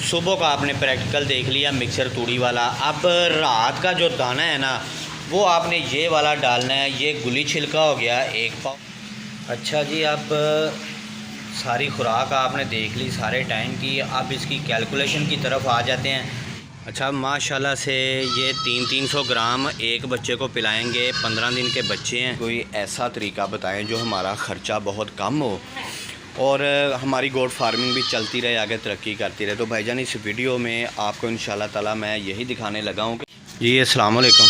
सुबह का आपने प्रैक्टिकल देख लिया मिक्सर तूड़ी वाला। अब रात का जो दाना है ना वो आपने ये वाला डालना है। ये गुली छिलका हो गया 1 पाव। अच्छा जी, अब सारी खुराक आपने देख ली सारे टाइम की। अब इसकी कैलकुलेशन की तरफ आ जाते हैं। अच्छा, माशाल्लाह से ये 300 ग्राम एक बच्चे को पिलाएंगे। 15 दिन के बच्चे हैं। कोई ऐसा तरीका बताएं जो हमारा ख़र्चा बहुत कम हो और हमारी गोट फार्मिंग भी चलती रहे, आगे तरक्की करती रहे। तो भाईजान इस वीडियो में आपको इंशाल्लाह ताला मैं यही दिखाने लगा हूँ कि जी अस्सलाम वालेकुम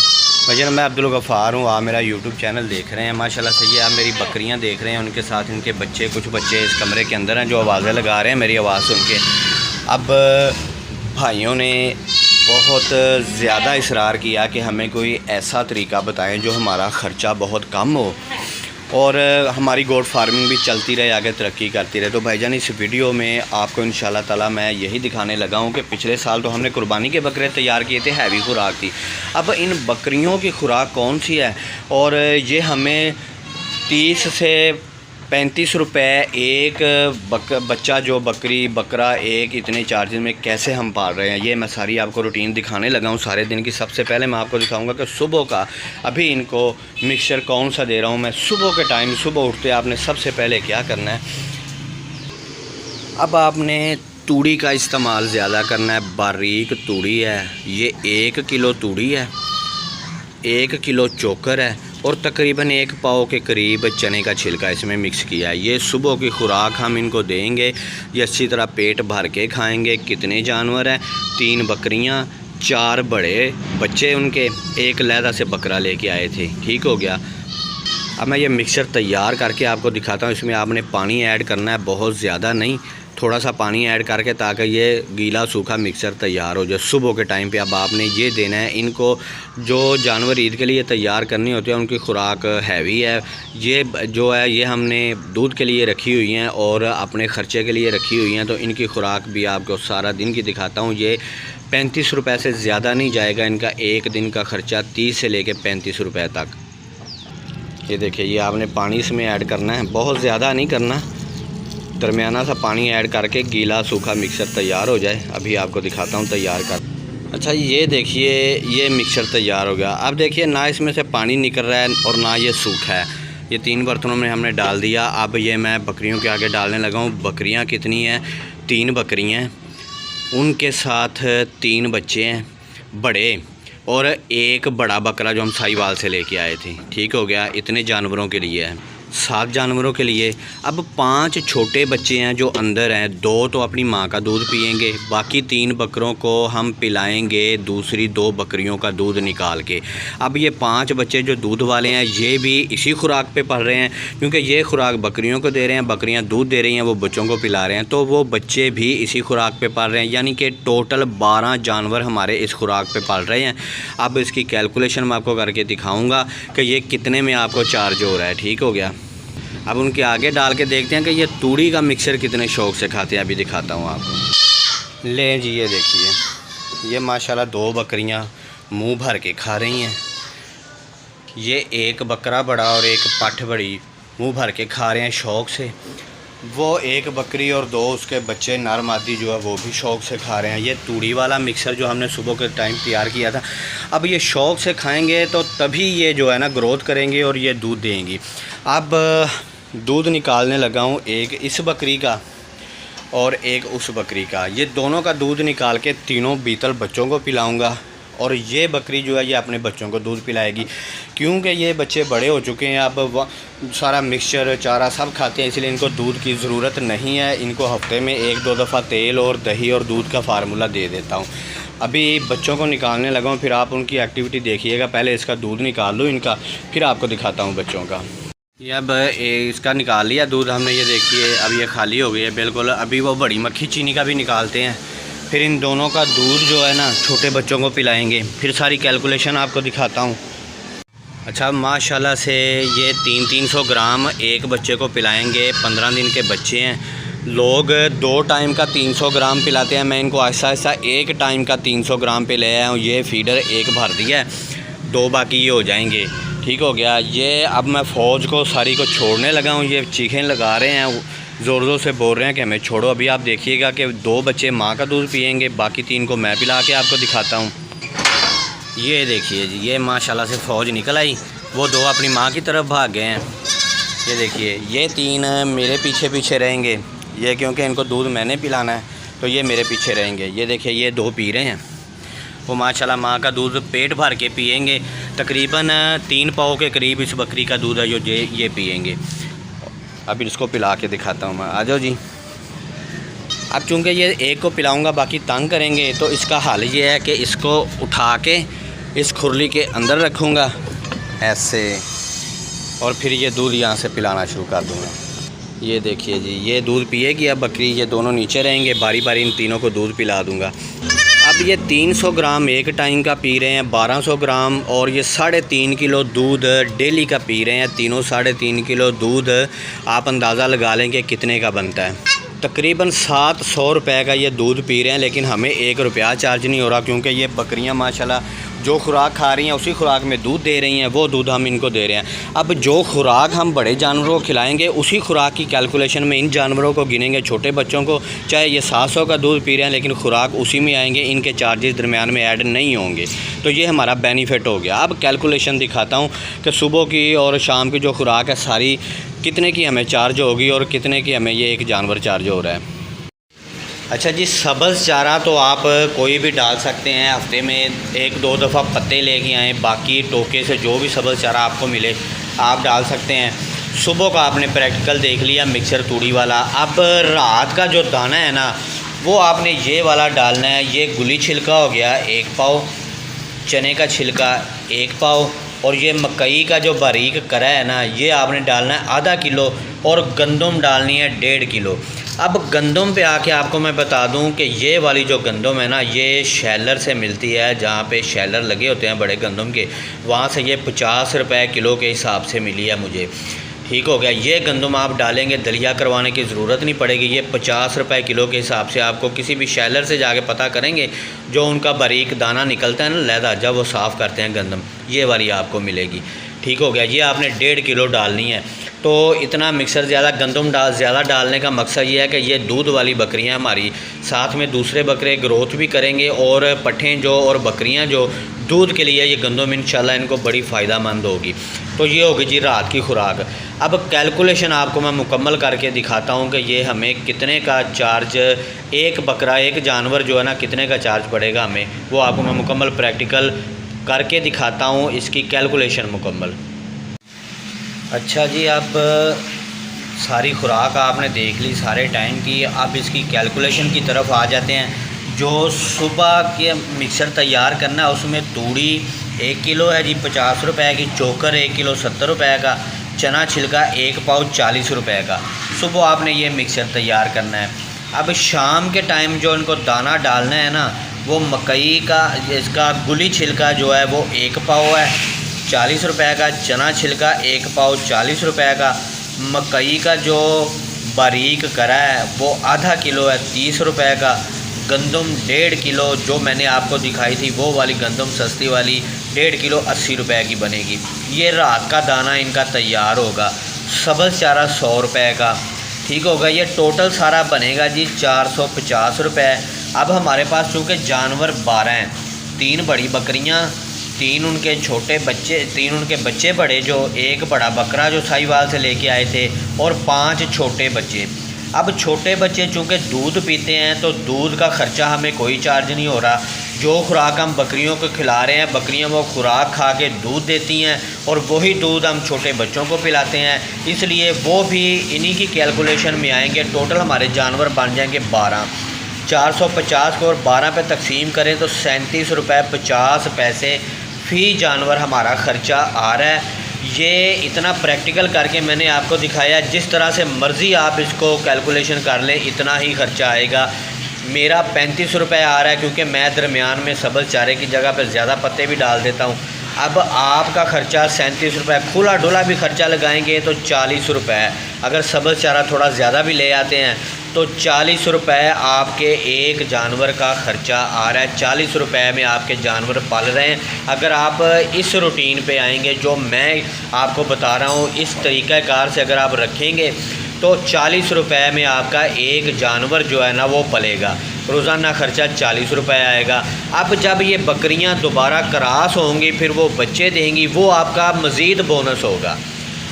भाईजान, मैं अब्दुल गफ़ार हूँ। आप मेरा यूट्यूब चैनल देख रहे हैं। माशाल्लाह से ये आप मेरी बकरियाँ देख रहे हैं, उनके साथ इनके बच्चे, कुछ बच्चे इस कमरे के अंदर हैं जो आवाज़ें लगा रहे हैं मेरी आवाज़ सुन के। अब भाइयों ने बहुत ज़्यादा इसरार किया कि हमें कोई ऐसा तरीका बताएं जो हमारा ख़र्चा बहुत कम हो और हमारी गोट फार्मिंग भी चलती रहे, आगे तरक्की करती रहे। तो भाईजान इस वीडियो में आपको इंशाल्लाह ताला मैं यही दिखाने लगा हूँ कि पिछले साल तो हमने कुर्बानी के बकरे तैयार किए थे, हैवी खुराक थी। अब इन बकरियों की खुराक कौन सी है और ये हमें 30 से 35 रुपये एक बच्चा, जो बकरा एक, इतने चार्जेस में कैसे हम पाल रहे हैं, ये मैं सारी आपको रूटीन दिखाने लगा हूँ सारे दिन की। सबसे पहले मैं आपको दिखाऊंगा कि सुबह का अभी इनको मिक्सचर कौन सा दे रहा हूँ मैं। सुबह के टाइम, सुबह उठते आपने सबसे पहले क्या करना है, अब आपने तूड़ी का इस्तेमाल ज़्यादा करना है। बारीक तूड़ी है, ये 1 किलो तूड़ी है, 1 किलो चोकर है और तकरीबन 1 पाव के करीब चने का छिलका इसमें मिक्स किया है। ये सुबह की खुराक हम इनको देंगे। ये अच्छी तरह पेट भर के खाएंगे। कितने जानवर हैं, 3 बकरियां, 4 बड़े बच्चे उनके, 1 लहदा से बकरा लेके आए थे। ठीक हो गया। अब मैं ये मिक्सचर तैयार करके आपको दिखाता हूँ। इसमें आपने पानी ऐड करना है, बहुत ज़्यादा नहीं, थोड़ा सा पानी ऐड करके, ताकि ये गीला सूखा मिक्सचर तैयार हो जाए सुबह के टाइम पे। अब आपने ये देना है इनको। जो जानवर ईद के लिए तैयार करनी होती है उनकी खुराक हैवी है। ये जो है ये हमने दूध के लिए रखी हुई हैं और अपने ख़र्चे के लिए रखी हुई हैं। तो इनकी खुराक भी आपको सारा दिन की दिखाता हूँ। ये 35 रुपये से ज़्यादा नहीं जाएगा इनका एक दिन का ख़र्चा, 30 से लेके 35 रुपये तक। ये देखिए, ये आपने पानी इसमें ऐड करना है, बहुत ज़्यादा नहीं करना, दरमियाना सा पानी ऐड करके गीला सूखा मिक्सर तैयार हो जाए। अभी आपको दिखाता हूँ तैयार कर। अच्छा, ये देखिए, ये मिक्सर तैयार हो गया। अब देखिए, ना इसमें से पानी निकल रहा है और ना ये सूखा है। ये 3 बर्तनों में हमने डाल दिया। अब ये मैं बकरियों के आगे डालने लगा हूँ। बकरियाँ कितनी हैं, 3 बकरियाँ हैं, उनके साथ 3 बच्चे हैं बड़े और 1 बड़ा बकरा जो हम साहिवाल से लेके आए थे। ठीक हो गया। इतने जानवरों के लिए है, 7 जानवरों के लिए। अब 5 छोटे बच्चे हैं जो अंदर हैं, 2 तो अपनी माँ का दूध पिएंगे, बाकी 3 बकरों को हम पिलाएंगे दूसरी 2 बकरियों का दूध निकाल के। अब ये 5 बच्चे जो दूध वाले हैं ये भी इसी खुराक पे पल रहे हैं, क्योंकि ये खुराक बकरियों को दे रहे हैं, बकरियां दूध दे रही हैं, वो बच्चों को पिला रहे हैं, तो वो बच्चे भी इसी खुराक पे पल रहे हैं। यानी कि टोटल 12 जानवर हमारे इस खुराक पे पल रहे हैं। अब इसकी कैलकुलेशन मैं आपको करके दिखाऊँगा कि ये कितने में आपको चार्ज हो रहा है। ठीक हो गया। अब उनके आगे डाल के देखते हैं कि ये तूड़ी का मिक्सचर कितने शौक़ से खाते हैं। अभी दिखाता हूँ आपको। ले जी, ये देखिए, ये माशाल्लाह 2 बकरियाँ मुंह भर के खा रही हैं। ये 1 बकरा बड़ा और 1 पठ बड़ी मुंह भर के खा रहे हैं शौक़ से। वो 1 बकरी और 2 उसके बच्चे नर मादी जो है वो भी शौक़ से खा रहे हैं। ये तूड़ी वाला मिक्सर जो हमने सुबह के टाइम तैयार किया था, अब ये शौक़ से खाएंगे तो तभी ये जो है ना ग्रोथ करेंगे और ये दूध देंगी। अब दूध निकालने लगा हूँ, 1 इस बकरी का और 1 उस बकरी का। ये दोनों का दूध निकाल के तीनों बीतल बच्चों को पिलाऊंगा और ये बकरी जो है ये अपने बच्चों को दूध पिलाएगी, क्योंकि ये बच्चे बड़े हो चुके हैं। अब सारा मिक्सचर चारा सब खाते हैं, इसलिए इनको दूध की ज़रूरत नहीं है। इनको हफ्ते में 1-2 दफ़ा तेल और दही और दूध का फार्मूला दे देता हूँ। अभी बच्चों को निकालने लगा हूँ, फिर आप उनकी एक्टिविटी देखिएगा। पहले इसका दूध निकाल लो इनका, फिर आपको दिखाता हूँ बच्चों का। ये अब इसका निकाल लिया दूध हमने, ये देखिए अब ये खाली हो गई है बिल्कुल। अभी वो बड़ी मक्खी चीनी का भी निकालते हैं, फिर इन दोनों का दूध जो है ना छोटे बच्चों को पिलाएंगे। फिर सारी कैलकुलेशन आपको दिखाता हूँ। अच्छा, माशाल्लाह से ये 300 ग्राम एक बच्चे को पिलाएंगे। 15 दिन के बच्चे हैं। लोग 2 टाइम का 300 ग्राम पिलाते हैं, मैं इनको आहिस्ता आहिस्ता 1 टाइम का 300 ग्राम पे ले आया हूँ। ये फीडर 1 भर दिया है, 2 बाकी ये हो जाएंगे। ठीक हो गया। ये अब मैं फ़ौज को सारी को छोड़ने लगा हूँ। ये चीखें लगा रहे हैं, ज़ोर ज़ोर से बोल रहे हैं कि हमें छोड़ो। अभी आप देखिएगा कि 2 बच्चे माँ का दूध पियेंगे, बाकी 3 को मैं पिला के आपको दिखाता हूँ। ये देखिए जी, ये माशाल्लाह से फ़ौज निकल आई, वो 2 अपनी माँ की तरफ भाग गए हैं। ये देखिए, ये 3 मेरे पीछे पीछे रहेंगे, ये क्योंकि इनको दूध मैंने पिलाना है तो ये मेरे पीछे रहेंगे। ये देखिए, ये 2 पी रहे हैं, वो माशाल्लाह माँ का दूध पेट भर के पियेंगे। तकरीबन 3 पाव के करीब इस बकरी का दूध है जो ये पियेंगे। अब इसको पिला के दिखाता हूँ मैं, आ जाओ जी। अब चूँकि ये एक को पिलाऊंगा, बाकी तंग करेंगे, तो इसका हल ये है कि इसको उठा के इस खुरली के अंदर रखूँगा ऐसे, और फिर ये दूध यहाँ से पिलाना शुरू कर दूँगा। ये देखिए जी, ये दूध पिएगी अब बकरी, ये दोनों नीचे रहेंगे, बारी बारी इन तीनों को दूध पिला दूँगा। अब ये 300 ग्राम एक टाइम का पी रहे हैं, 1200 ग्राम, और ये 3.5 किलो दूध डेली का पी रहे हैं। तीनों 3.5 किलो दूध आप अंदाज़ा लगा लें कि कितने का बनता है। तकरीबन 700 रुपये का ये दूध पी रहे हैं, लेकिन हमें 1 रुपया चार्ज नहीं हो रहा, क्योंकि ये बकरियां माशाल्लाह जो खुराक खा रही हैं उसी खुराक में दूध दे रही हैं, वो दूध हम इनको दे रहे हैं। अब जो खुराक हम बड़े जानवरों को खिलाएंगे, उसी खुराक की कैलकुलेशन में इन जानवरों को गिनेंगे। छोटे बच्चों को चाहे ये 700 का दूध पी रहे हैं, लेकिन खुराक उसी में आएंगे, इनके चार्जेस दरमियान में ऐड नहीं होंगे। तो ये हमारा बेनिफिट हो गया। अब कैलकुलेशन दिखाता हूँ कि सुबह की और शाम की जो खुराक है सारी कितने की हमें चार्ज होगी और कितने की हमें ये एक जानवर चार्ज हो रहा है। अच्छा जी, सब्ज़ चारा तो आप कोई भी डाल सकते हैं, हफ्ते में 1-2 दफ़ा पत्ते लेके आएँ, बाकी टोके से जो भी सब्ज़ चारा आपको मिले आप डाल सकते हैं। सुबह का आपने प्रैक्टिकल देख लिया मिक्सर तूड़ी वाला। अब रात का जो दाना है ना, वो आपने ये वाला डालना है। ये गुली छिलका हो गया 1 पाव, चने का छिलका 1 पाव, और ये मकई का जो बारीक करा है ना, ये आपने डालना है आधा किलो, और गंदम डालनी है 1.5 किलो। अब गंदम पे आके आपको मैं बता दूं कि ये वाली जो गंदम है ना, ये शैलर से मिलती है, जहाँ पे शैलर लगे होते हैं बड़े गंदम के, वहाँ से ये 50 रुपये किलो के हिसाब से मिली है मुझे। ठीक हो गया। ये गंदम आप डालेंगे, दलिया करवाने की ज़रूरत नहीं पड़ेगी। ये 50 रुपये किलो के हिसाब से आपको किसी भी शैलर से जाके पता करेंगे, जो उनका बारीक दाना निकलता है ना लहदा, जब वो साफ़ करते हैं गंदम, ये वाली आपको मिलेगी। ठीक हो गया। ये आपने 1.5 किलो डालनी है। तो इतना मिक्सर ज़्यादा गंदम ज़्यादा डालने का मकसद ये है कि ये दूध वाली बकरियां हमारी साथ में दूसरे बकरे ग्रोथ भी करेंगे, और पट्ठें जो और बकरियां जो दूध के लिए ये गंदम इंशाल्लाह इनको बड़ी फ़ायदेमंद होगी। तो ये होगी जी रात की खुराक। अब कैलकुलेशन आपको मैं मुकम्मल करके दिखाता हूँ कि ये हमें कितने का चार्ज, एक बकरा एक जानवर जो है ना, कितने का चार्ज पड़ेगा हमें, वो आपको मैं मुकम्मल प्रैक्टिकल करके दिखाता हूँ, इसकी कैलकुलेशन मुकम्मल। अच्छा जी, अब सारी खुराक आपने देख ली सारे टाइम की। अब इसकी कैलकुलेशन की तरफ आ जाते हैं। जो सुबह के मिक्सर तैयार करना है, उसमें तूड़ी 1 किलो है जी 50 रुपये की, चोकर 1 किलो 70 रुपये का, चना छिलका 1 पाव 40 रुपये का। सुबह आपने ये मिक्सर तैयार करना है। अब शाम के टाइम जो इनको दाना डालना है ना, वो मकई का इसका गुली छिलका जो है वो 1 पाव है 40 रुपये का, चना छिलका 1 पाव 40 रुपये का, मकई का जो बारीक करा है वो आधा किलो है 30 रुपये का, गंदम 1.5 किलो जो मैंने आपको दिखाई थी वो वाली गंदम सस्ती वाली 1.5 किलो 80 रुपये की बनेगी। ये रात का दाना इनका तैयार होगा। सब्ज़ चारा 100 रुपये का। ठीक होगा। ये टोटल सारा बनेगा जी 450 रुपये। अब हमारे पास चूँकि जानवर 12 हैं, 3 बड़ी बकरियाँ, 3 उनके छोटे बच्चे, 3 उनके बच्चे बड़े, जो एक बड़ा बकरा जो साहिवाल से लेके आए थे, और 5 छोटे बच्चे। अब छोटे बच्चे चूँकि दूध पीते हैं तो दूध का ख़र्चा हमें कोई चार्ज नहीं हो रहा। जो खुराक हम बकरियों को खिला रहे हैं, बकरियां वो खुराक खा के दूध देती हैं, और वही दूध हम छोटे बच्चों को पिलाते हैं, इसलिए वो भी इन्हीं की कैलकुलेशन में आएंगे। टोटल हमारे जानवर बन जाएंगे 12। 450 को और 12 पे तकसीम करें तो 37 रुपये 50 पैसे फ़ी जानवर हमारा ख़र्चा आ रहा है। ये इतना प्रैक्टिकल करके मैंने आपको दिखाया। जिस तरह से मर्ज़ी आप इसको कैलकुलेशन कर लें, इतना ही ख़र्चा आएगा। मेरा 35 रुपये आ रहा है, क्योंकि मैं दरमियान में सब्ज़ चारे की जगह पर ज़्यादा पत्ते भी डाल देता हूँ। अब आपका ख़र्चा 37 रुपये, खुला डुला भी ख़र्चा लगाएंगे तो 40 रुपये। अगर सब्ज़ चारा थोड़ा ज़्यादा भी ले आते हैं तो 40 रुपये आपके एक जानवर का ख़र्चा आ रहा है। 40 रुपये में आपके जानवर पाल रहे हैं। अगर आप इस रूटीन पे आएंगे जो मैं आपको बता रहा हूँ, इस तरीक़ाकार से अगर आप रखेंगे तो 40 रुपए में आपका एक जानवर जो है ना वो पलेगा। रोज़ाना ख़र्चा 40 रुपए आएगा। अब जब ये बकरियां दोबारा क्रॉस होंगी फिर वो बच्चे देंगी, वो आपका मज़ीद बोनस होगा।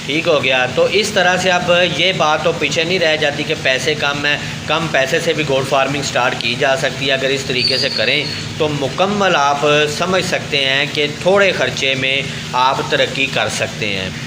ठीक हो गया। तो इस तरह से अब ये बात तो पीछे नहीं रह जाती कि पैसे कम है, कम पैसे से भी गोट फार्मिंग स्टार्ट की जा सकती है। अगर इस तरीके से करें तो मुकम्मल आप समझ सकते हैं कि थोड़े ख़र्चे में आप तरक्की कर सकते हैं।